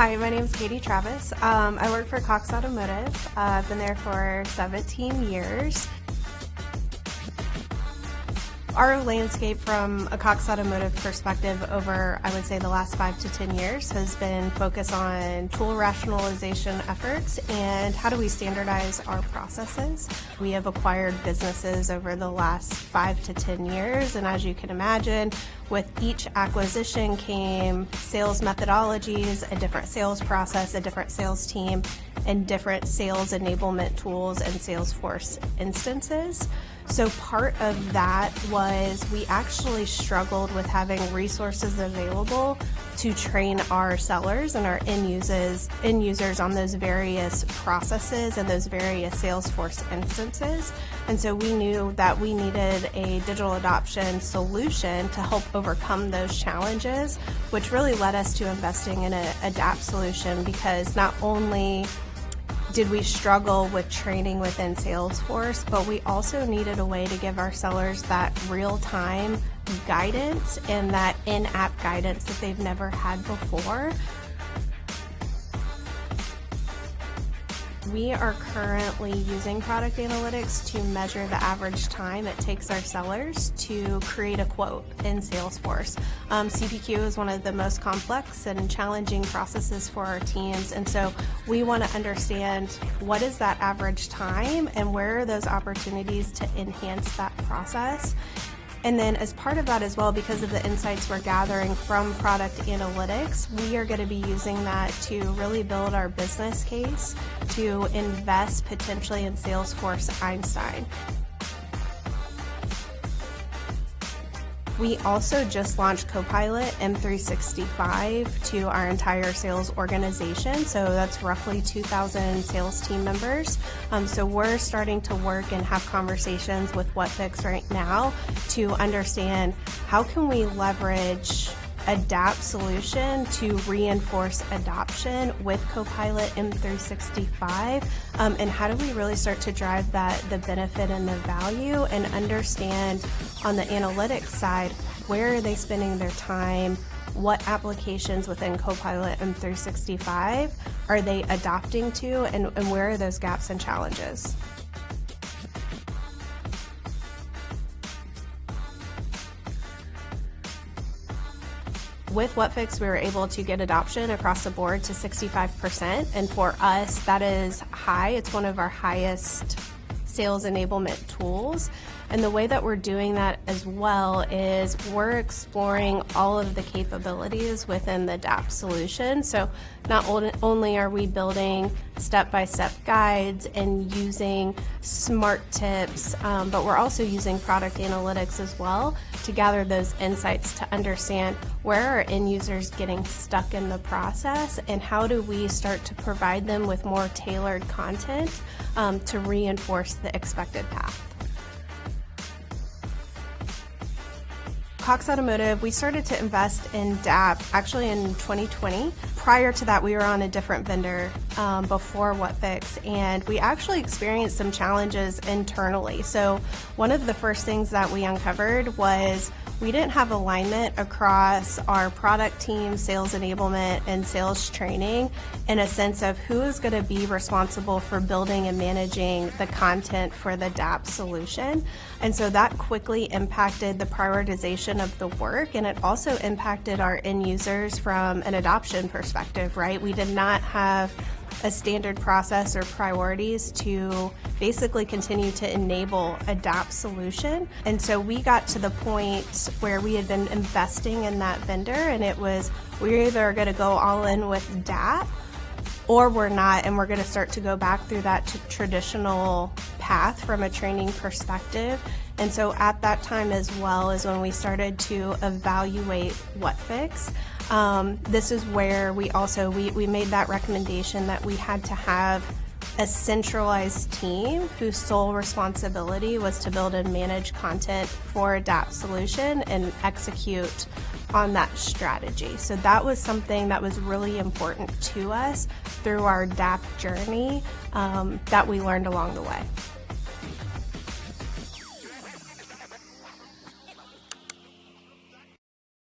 Hi, my name is Katie Travis. I work for Cox Automotive. I've been there for 17 years. Our landscape from a Cox Automotive perspective over, I would say, the last 5 to 10 years has been focused on tool rationalization efforts and how do we standardize our processes. We have acquired businesses over the last 5 to 10 years, and as you can imagine, with each acquisition came sales methodologies, a different sales process, a different sales team, and different sales enablement tools and Salesforce instances. So part of that was we actually struggled with having resources available to train our sellers and our end users on those various processes and those various Salesforce instances. And so we knew that we needed a digital adoption solution to help overcome those challenges, which really led us to investing in an Adapt solution, because not only did we struggle with training within Salesforce, but we also needed a way to give our sellers that real-time guidance and that in-app guidance that they've never had before. We are currently using product analytics to measure the average time it takes our sellers to create a quote in Salesforce. CPQ is one of the most complex and challenging processes for our teams, and so we want to understand what is that average time and where are those opportunities to enhance that process. And then as part of that as well, because of the insights we're gathering from product analytics, we are going to be using that to really build our business case to invest potentially in Salesforce Einstein. We also just launched Copilot M365 to our entire sales organization, so that's roughly 2,000 sales team members. So we're starting to work and have conversations with WhatFix right now to understand how can we leverage Adapt solution to reinforce adoption with Copilot M365, and how do we really start to drive the benefit and the value and understand on the analytics side, where are they spending their time, what applications within Copilot M365 are they adopting to, and where are those gaps and challenges. With WhatFix, we were able to get adoption across the board to 65%, and for us, that is high. It's one of our highest sales enablement tools. And the way that we're doing that as well is we're exploring all of the capabilities within the Adapt solution. So not only are we building step-by-step guides and using smart tips, but we're also using product analytics as well to gather those insights to understand where are end users getting stuck in the process and how do we start to provide them with more tailored content to reinforce the expected path. Cox Automotive, we started to invest in Adapt actually in 2020. Prior to that, we were on a different vendor before WhatFix, and we actually experienced some challenges internally. So one of the first things that we uncovered was we didn't have alignment across our product team, sales enablement, and sales training in a sense of who is going to be responsible for building and managing the content for the Adapt solution. And so that quickly impacted the prioritization of the work, and it also impacted our end users from an adoption perspective, right? We did not have a standard process or priorities to basically continue to enable Adapt solution. And so we got to the point where we had been investing in that vendor, and it was, we're either going to go all in with Adapt or we're not, and we're going to start to go back through that traditional path from a training perspective. And so at that time as well is when we started to evaluate WhatFix. This is where we made that recommendation that we had to have a centralized team whose sole responsibility was to build and manage content for Adapt solution and execute on that strategy. So that was something that was really important to us through our Adapt journey that we learned along the way.